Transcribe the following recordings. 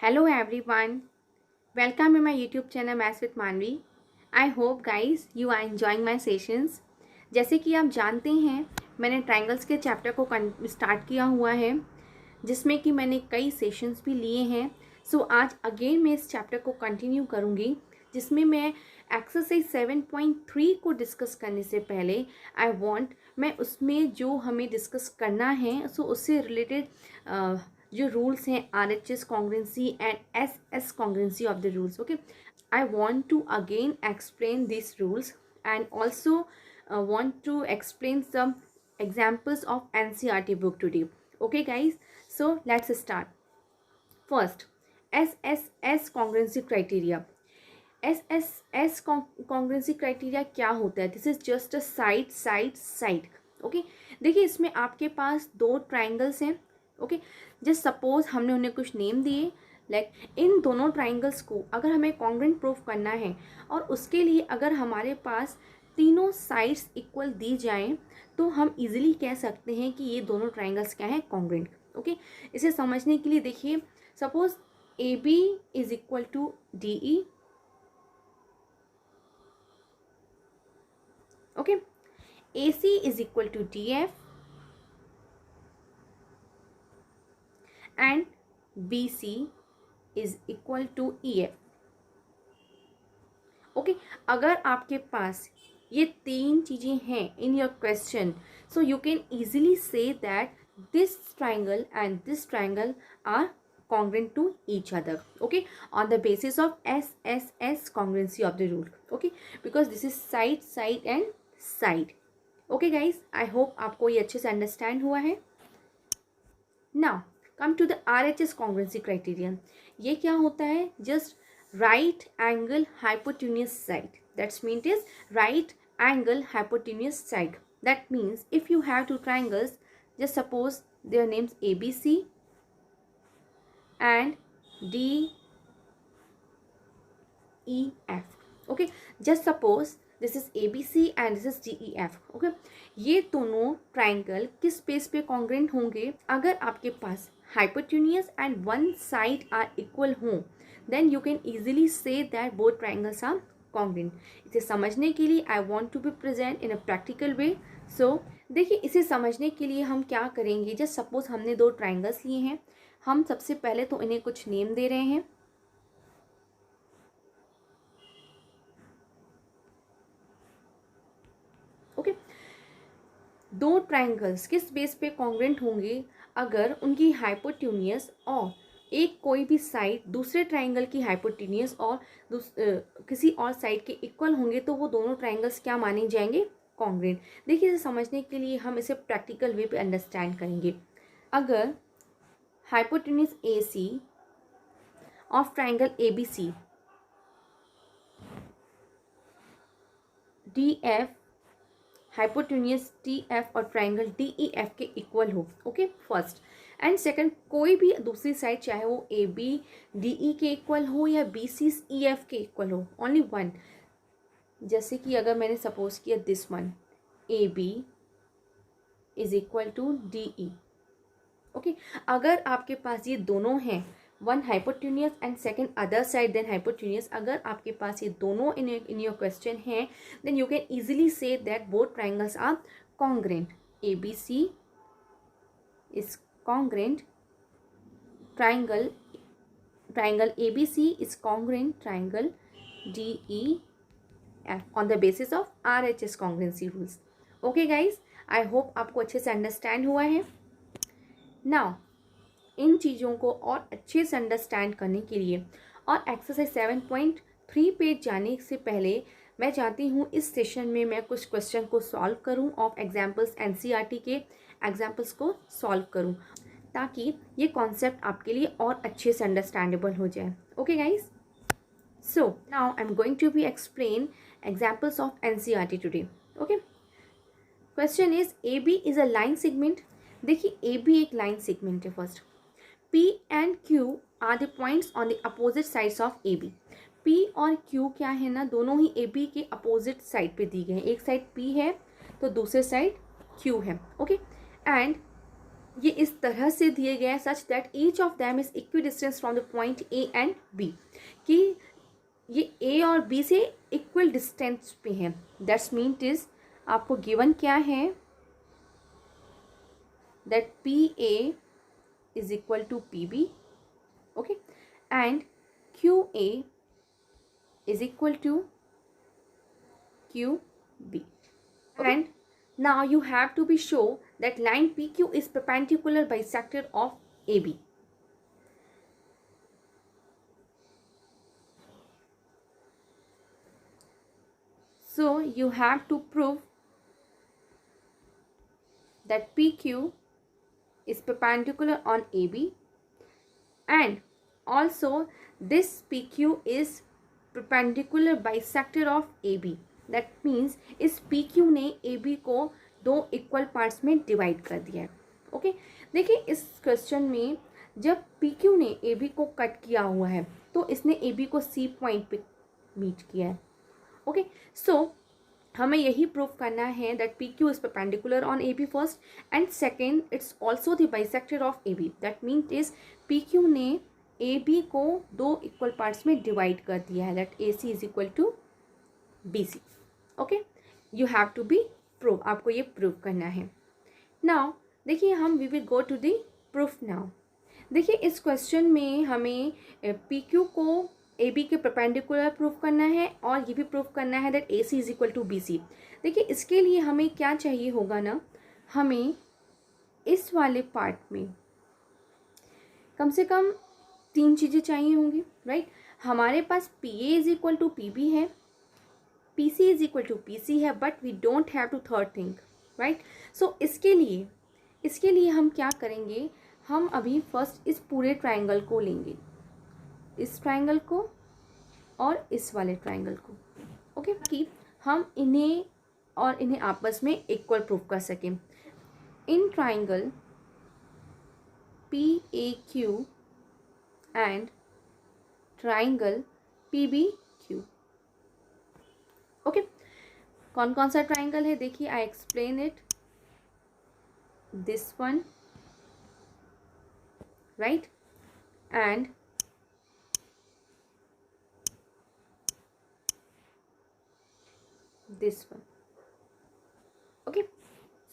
Hello everyone, welcome to my YouTube channel Maths with Manvi. I hope guys you are enjoying my sessions. जैसे कि आप जानते हैं मैंने ट्रायंगल्स के चैप्टर को स्टार्ट किया हुआ है जिसमें कि मैंने कई सेशंस भी लिए हैं. सो आज अगेन मैं इस चैप्टर को कंटिन्यू करूँगी जिसमें मैं एक्सरसाइज 7.3 को डिस्कस करने से पहले मैं उसमें जो हमें डिस्कस करना है सो उससे रिलेटेड जो रूल्स हैं RHS congruency and SS congruency of the rules. Okay, I want to again explain this rules and also want to explain some examples of NCERT book today. Okay guys, so let's start. First, SSS congruency criteria. SSS congruency criteria क्या होता है? This is just a side. Okay, देखिए इसमें आपके पास दो triangles हैं. Okay, just suppose हमने उन्हें कुछ नेम दिए. इन दोनों ट्राइंगल्स को अगर हमें कॉन्ग्रुएंट प्रूफ करना है और उसके लिए अगर हमारे पास तीनों साइड्स इक्वल दी जाएं तो हम इजीली कह सकते हैं कि ये दोनों ट्राइंगल्स क्या हैं, कॉन्ग्रुएंट. ओके, इसे समझने के लिए देखिए suppose AB is equal to DE. Okay, AC is equal to DF and BC is equal to EF. Okay, अगर आपके पास ये तीन चीज़ें हैं in your question so you can easily say that this triangle and this triangle are congruent to each other. Okay, on the basis of SSS congruency of the rule. Okay, because this is side and side. Okay guys, I hope आपको ये अच्छे से understand हुआ है. Now come to the RHS congruency criterion. ये क्या होता है? Just right angle hypotenuse side. That means is right angle hypotenuse side. That means if you have two triangles, just suppose their names ABC and DEF. Okay, just suppose this is ABC and this is DEF. Okay, ये दोनों triangle किस base पे congruent होंगे? अगर आपके पास hypotenuse and one side are equal हों then you can easily say that both triangles are congruent. इसे समझने के लिए I want to be present in a practical way. So देखिए इसे समझने के लिए हम क्या करेंगे. जस्ट सपोज हमने दो ट्राइंगल्स लिए हैं. हम सबसे पहले तो इन्हें कुछ नेम दे रहे हैं. ओके, दो ट्राइंगल्स किस बेस पे कॉन्ग्रुएंट होंगे? अगर उनकी हाइपोटेन्यूज और एक कोई भी साइड दूसरे ट्राइंगल की हाइपोटेन्यूज और किसी और साइड के इक्वल होंगे तो वो दोनों ट्राइंगल्स क्या माने जाएंगे? कॉन्ग्रुएंट. देखिए इसे समझने के लिए हम इसे प्रैक्टिकल वे पे अंडरस्टैंड करेंगे. अगर hypotenuse AC of triangle ABC, DF hypotenuse TF और ट्राइंगल DEF के इक्वल हो. ओके, फर्स्ट एंड सेकंड कोई भी दूसरी साइड चाहे वो AB DE के इक्वल हो या BC EF के इक्वल हो, ओनली वन. जैसे कि अगर मैंने सपोज किया this one AB is equal to DE. Okay, अगर आपके पास ये दोनों हैं one hypotenuse and second other side then hypotenuse, अगर आपके पास ये दोनों इन योर क्वेश्चन हैं then you can easily say that both triangles are congruent. ABC is congruent triangle ABC is congruent triangle DEF on the basis of RHS congruency rules. Okay guys, I hope आपको अच्छे से understand हुआ है. Now in चीज़ों को और अच्छे से अंडरस्टैंड करने के लिए और एक्सरसाइज 7.3 पे जाने से पहले मैं चाहती हूँ इस सेशन में मैं कुछ क्वेश्चन को सॉल्व करूँ ऑफ एग्जाम्पल्स NCERT के एग्जाम्पल्स को सॉल्व करूँ ताकि ये कॉन्सेप्ट आपके लिए और अच्छे से अंडरस्टैंडेबल हो जाए. Okay guys, so now I am going to be explain examples of NCERT today. Okay, question is AB is a line segment. देखिए AB एक लाइन सेगमेंट है. First P and Q are the points on the opposite sides of AB. P और Q क्या है ना, दोनों ही AB के अपोजिट साइड पे दी गए हैं. एक साइड P है तो दूसरे साइड Q है. ओके, एंड ये इस तरह से दिए गए हैं such that each of them is equidistance from the point A and B, कि ये ए और बी से इक्वल डिस्टेंस पे हैं। दैट्स मीन इज आपको गिवन क्या है, that P A is equal to P B, okay, and Q A is equal to Q B, and now you have to be sure that line PQ is perpendicular bisector of AB. So you have to prove that PQ is perpendicular on AB, and also this PQ is perpendicular bisector of AB. That means इस P Q ने A B को दो equal parts में divide कर दिया है। Okay, देखिए इस क्वेश्चन में जब पी क्यू ने ए बी को कट किया हुआ है तो इसने ए बी को सी पॉइंट पे मीट किया है। ओके, सो हमें यही प्रूव करना है that P Q is perpendicular on A B first, and second it's also the bisector of A B. That means is P Q ने ए बी को दो इक्वल पार्ट्स में डिवाइड कर दिया है, that A C is equal to B C. Okay, you have to be prove, आपको ये prove करना है। नाउ देखिए हम we will go to the proof now. देखिए इस क्वेश्चन में हमें पी क्यू को ए बी के परपेंडिकुलर प्रूव करना है और ये भी प्रूव करना है that A C is equal to B C. देखिए इसके लिए हमें क्या चाहिए होगा ना, हमें इस वाले पार्ट में कम से कम तीन चीज़ें चाहिए होंगी, राइट। हमारे पास P A is equal to P B है, P C is equal to P C है, but we don't have to third thing, right. So इसके लिए हम क्या करेंगे, हम अभी फर्स्ट इस पूरे ट्राइंगल को लेंगे, इस ट्राइंगल को और इस वाले ट्राइंगल को, ओके, कि हम इन्हें आपस में इक्वल प्रूव कर सकें। In triangle P A Q and triangle P B Q, okay, कौन कौन सा ट्राइंगल है देखिए, I explain it, this one, right, and this one, okay.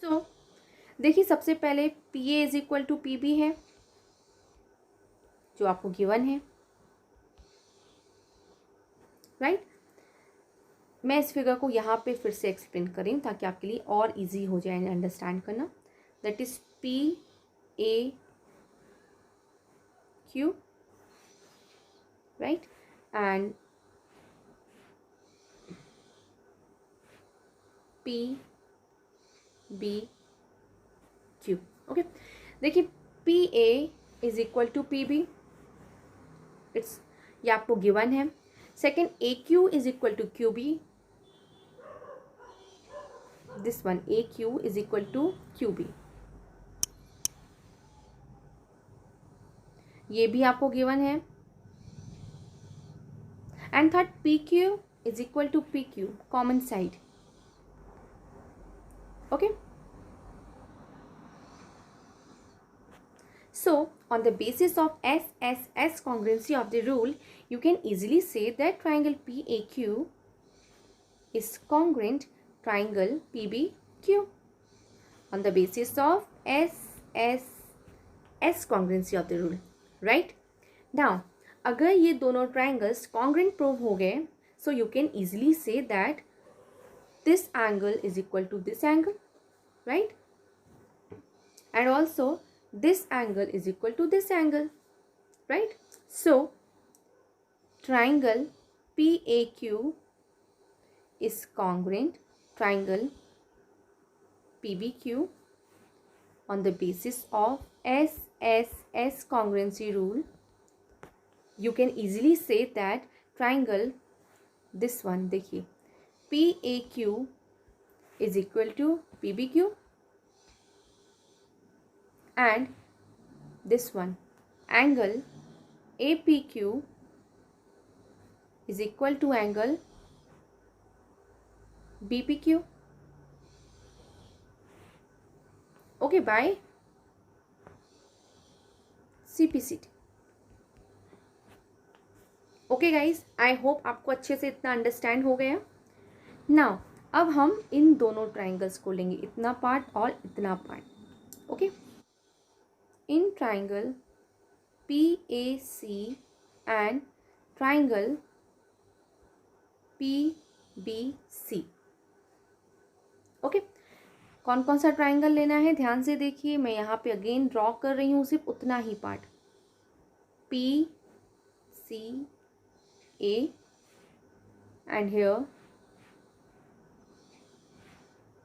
So देखिए सबसे पहले P A is equal to P B है जो आपको गिवन है, राइट। मैं इस फिगर को यहाँ पे फिर से एक्सप्लेन करें ताकि आपके लिए और इजी हो जाए अंडरस्टैंड करना। That is P A Q, right, and P B Q, okay. देखिए P A is equal to P B, it's ये आपको गिवन है। Second A Q is equal to Q B, this one AQ is equal to QB, ये भी आपको given है। And third PQ is equal to PQ, common side, okay. So on the basis of SSS congruency of the rule, you can easily say that triangle PAQ is congruent triangle PBQ on the basis of SSS congruency of the rule, right? Now अगर ये दोनों triangles congruent prove हो गए, so you can easily say that this angle is equal to this angle, right? And also this angle is equal to this angle, right? So triangle PAQ is congruent triangle PBQ on the basis of SSS congruency rule. You can easily say that triangle, this one देखिए, PAQ is equal to PBQ and this one angle APQ is equal to angle BPQ. Okay, bye. CPCT। Okay guys, I hope आपको अच्छे से इतना understand हो गया। Now अब हम इन दोनों ट्राइंगल्स को लेंगे, इतना पार्ट और इतना part. Okay, in triangle PAC and triangle PBC। Okay, कौन कौन सा ट्राइंगल लेना है ध्यान से देखिए, मैं यहाँ पे अगेन ड्रॉ कर रही हूँ सिर्फ उतना ही part, PCA and here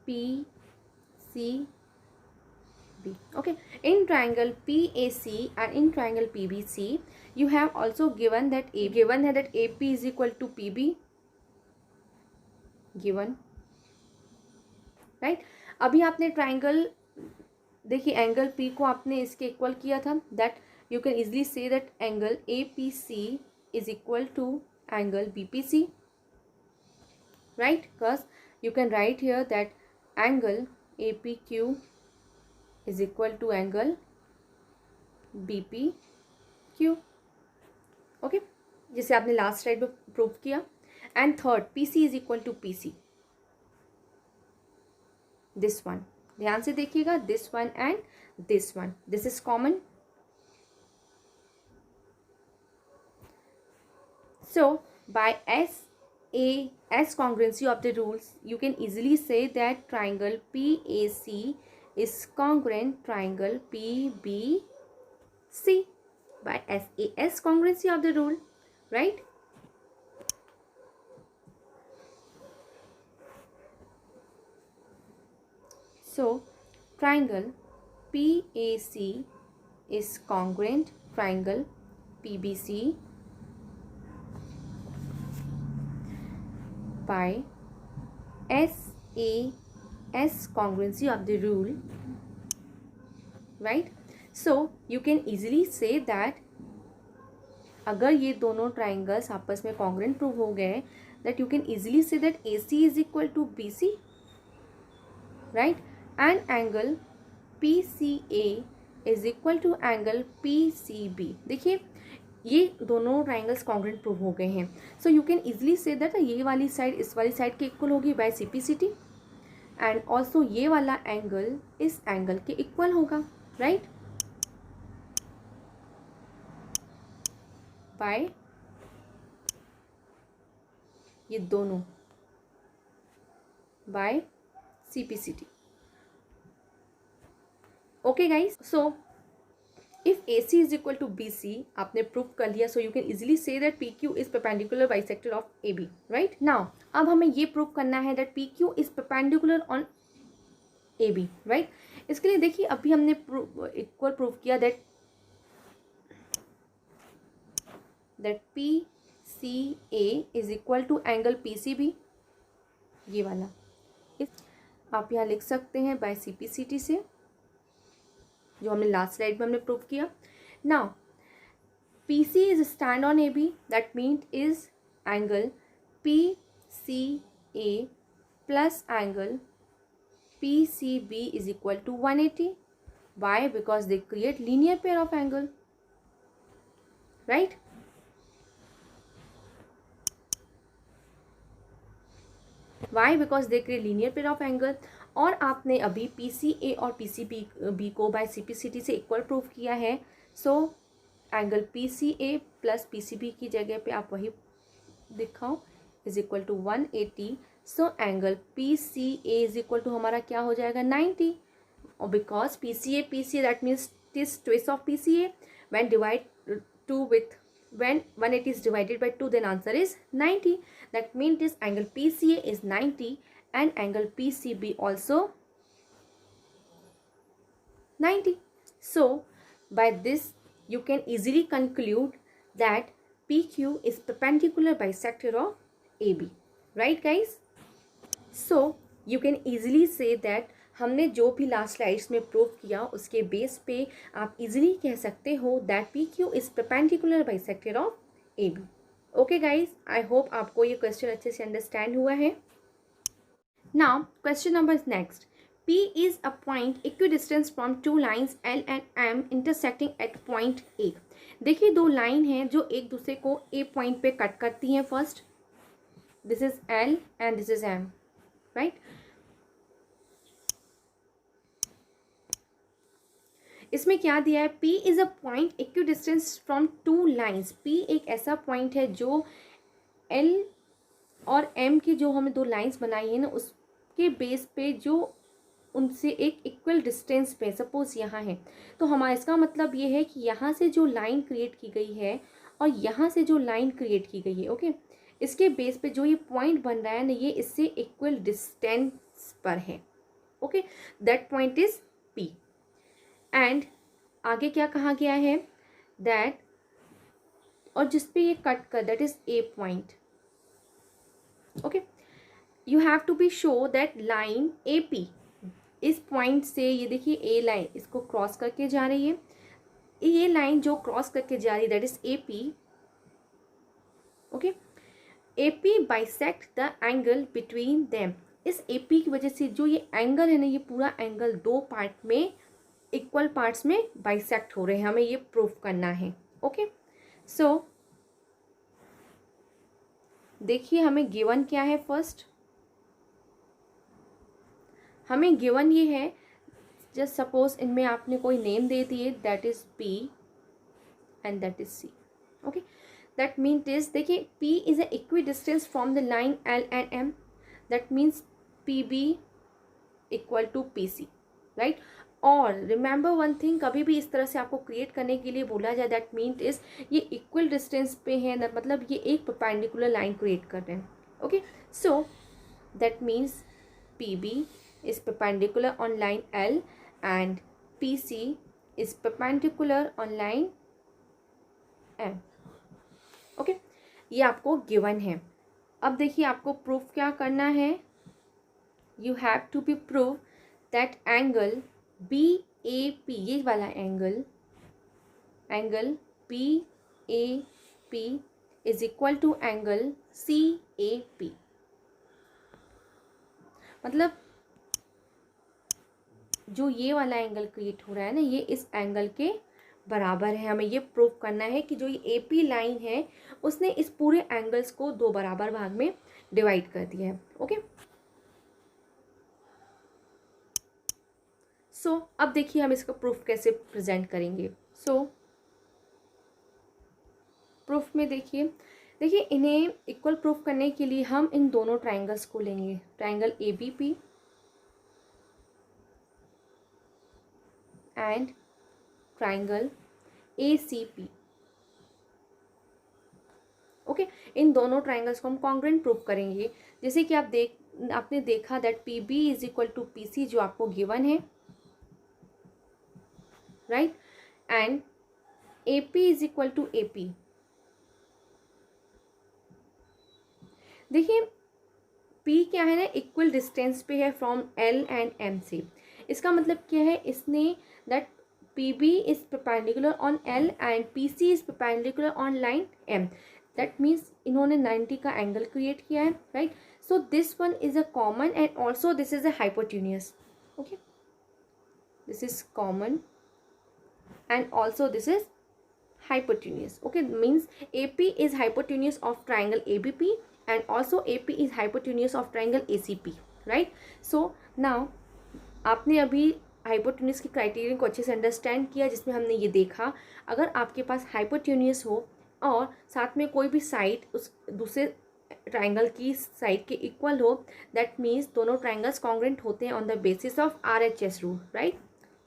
PCB। okay, in triangle PAC and in triangle PBC you have also given that AP is equal to PB, given, right? अभी आपने ट्राइंगल देखिए, एंगल P को आपने इसके इक्वल किया था, that you can easily say that angle APC is equal to angle BPC, right? Because you can write here that angle APQ is equal to angle BPQ, okay, जिसे आपने last slide में prove किया। And third, PC is equal to PC, this one, ध्यान से देखिएगा, this one and this one, this is common. So by S congruency of the rules, you can easily say that triangle PAC is congruent triangle PBC by SAS congruency of the rule, right? So triangle PAC is congruent triangle PBC by SAS congruency of the rule, right? So you can easily say that अगर ये दोनों triangles आपस में congruent prove हो गए, that you can easily say that AC is equal to BC, right? And angle PCA is equal to angle PCB। देखिए ये दोनों ट्राइंगल्स कॉन्ग्रुएंट प्रूव हो गए हैं, सो you can easily say that ये वाली साइड इस वाली साइड के इक्वल होगी बाय CPCT, एंड ऑल्सो ये वाला एंगल इस एंगल के इक्वल होगा, राइट? बाय ये दोनों by CPCT। Okay guys, so if AC is equal to BC आपने प्रूव कर लिया, so you can easily say that PQ is perpendicular bisector of AB, right? Now अब हमें ये प्रूव करना है that PQ is perpendicular on AB, right? इसके लिए देखिए अभी हमने इक्वल प्रूव किया that PCA is equal to angle PCB, ये वाला आप यहाँ लिख सकते हैं by CPCT से, जो हमने लास्ट स्लाइड में हमने प्रूव किया। Now PC is stand on AB, that mean is angle PCA plus angle PCB is equal to 180। Why? Because they create linear pair of angle, right? Why? Because they create linear pair of angle. और आपने अभी PCA और PCB को by CPCT से equal prove किया है, so angle PCA plus PCB की जगह पे आप वही दिखाओ is equal to 180, so angle PCA is equal to हमारा क्या हो जाएगा 90, और because PCA that means this twist of PCA when divide 2 with when 180 is divided by 2, then answer is 90. That means this angle PCA is 90 and angle PCB also 90. So by this you can easily conclude that PQ is perpendicular bisector of AB, right guys? So you can easily say that हमने जो भी last slides में prove किया उसके base पे आप easily कह सकते हो that PQ is perpendicular bisector of AB। Okay guys, I hope आपको ये क्वेश्चन अच्छे से अंडरस्टैंड हुआ है। Now question number next, P is a point equidistant from two lines L and M intersecting at point A. देखिए दो line हैं जो एक दूसरे को A पॉइंट पे कट करती हैं. First this is L and this is M, right. इसमें क्या दिया है? P is a point equidistance from two lines. P एक ऐसा पॉइंट है जो L और M की जो हमें दो लाइन्स बनाई है ना, उसके बेस पे जो उनसे एक इक्वल डिस्टेंस पे, सपोज यहाँ है, तो हमारा इसका मतलब ये है कि यहाँ से जो लाइन क्रिएट की गई है और यहाँ से जो लाइन क्रिएट की गई है, ओके, इसके बेस पे जो ये पॉइंट बन रहा है ना, ये इससे इक्वल डिस्टेंस पर है. Okay, that point is P. And आगे क्या कहा गया है? दैट, और जिस पे ये कट कर, that is A point. Okay, you have to be sure that line AP इस पॉइंट से, ये देखिए A लाइन इसको क्रॉस करके जा रही है. ये लाइन जो क्रॉस करके जा रही है that is AP. Okay, AP bisect the angle between them. इस AP की वजह से जो ये एंगल है ना, ये पूरा एंगल दो पार्ट में, इक्वल पार्ट्स में बाइसेक्ट हो रहे हैं. हमें ये प्रूफ करना है. ओके, सो देखिए हमें गिवन क्या है. फर्स्ट हमें गिवन ये है, जस्ट सपोज इनमें आपने कोई नेम दे दिए, that is P and that is C. Okay, that means is, देखिए P is a equidistance from the line L and M. That means PB equal to PC, right. और remember one thing, कभी भी इस तरह से आपको create करने के लिए बोला जाए, दैट मीन्स इज ये इक्वल डिस्टेंस पे है, मतलब ये एक परपेंडिकुलर लाइन क्रिएट कर रहे हैं. Okay, so that means PB is perpendicular on line L and PC is perpendicular on line M. Okay, ये आपको गिवन है. अब देखिए आपको प्रूफ क्या करना है. You have to be prove that angle BAP, ये वाला angle BAP is equal to angle CAP. मतलब जो ये वाला एंगल क्रिएट हो रहा है ना, ये इस एंगल के बराबर है. हमें ये प्रूव करना है कि जो ये AP लाइन है उसने इस पूरे एंगल्स को दो बराबर भाग में डिवाइड कर दिया है. ओके, सो अब देखिए हम इसका प्रूफ कैसे प्रेजेंट करेंगे. सो प्रूफ में देखिए इन्हें इक्वल प्रूफ करने के लिए हम इन दोनों ट्राइंगल्स को लेंगे. Triangle ABP and triangle ACP. Okay, इन दोनों ट्राइंगल्स को हम कॉन्ग्रुएंट प्रूफ करेंगे. जैसे कि आपने देखा that PB is equal to PC जो आपको गिवन है, right, and AP is equal to AP. देखिए P क्या है ना, इक्वल डिस्टेंस पे है फ्रॉम L एंड M से. इसका मतलब क्या है, इसने that PB is perpendicular on L and PC is perpendicular on line M. That means इन्होंने 90 का एंगल क्रिएट किया है, right. So this one is a common and also this is a hypotenuse. Okay, this is common and also this is hypotenuse. Okay, means AP is hypotenuse of triangle ABP and also AP is hypotenuse of triangle ACP, right. So now आपने अभी hypotenuse की criterion को अच्छे से understand किया, जिसमें हमने ये देखा, अगर आपके पास हाइपोटेन्यूस हो और साथ में कोई भी साइड उस दूसरे ट्राइंगल की साइड के इक्वल हो, दैट मीन्स दोनों ट्राइंगल्स कॉन्ग्रुएंट होते हैं on the basis of RHS rule, right.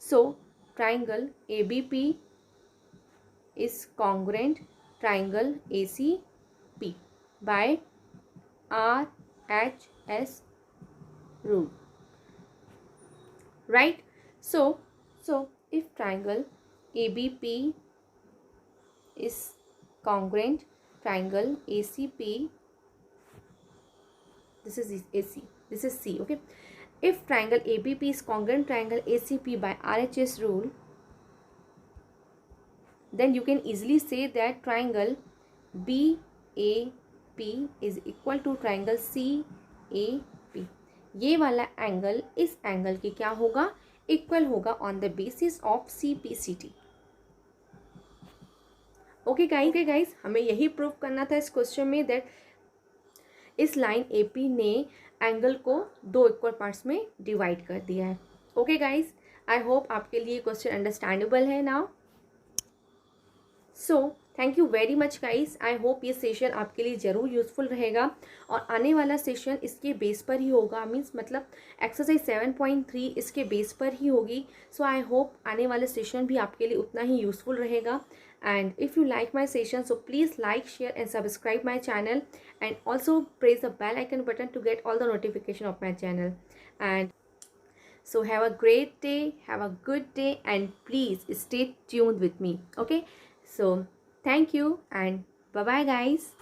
So triangle ABP is congruent triangle ACP by RHS rule, right. So if triangle ABP is congruent triangle ACP, this is AC, this is C. Okay, if triangle ABP is congruent triangle ACP by RHS rule, then you can easily say that triangle BAP is equal to triangle CAP. ये वाला angle इस angle की क्या होगा, equal होगा on the basis of CPCT। Okay guys, हमें यही prove करना था इस क्वेश्चन में दैट इस लाइन AP ने एंगल को 2 इक्वल पार्ट्स में डिवाइड कर दिया है। ओके गाइस, आई होप आपके लिए क्वेश्चन अंडरस्टैंडेबल है now. So thank you very much guys, I hope ये सेशन आपके लिए ज़रूर यूज़फुल रहेगा और आने वाला सेशन इसके बेस पर ही होगा, मीन्स मतलब एक्सरसाइज 7.3 इसके बेस पर ही होगी। सो आई होप आने वाले सेशन भी आपके लिए उतना ही यूज़फुल रहेगा। And if you like my session so please like, share and subscribe my channel and also press the bell icon button to get all the notification of my channel. And so have a great day, have a good day, and please stay tuned with me. Okay, so thank you and bye bye guys.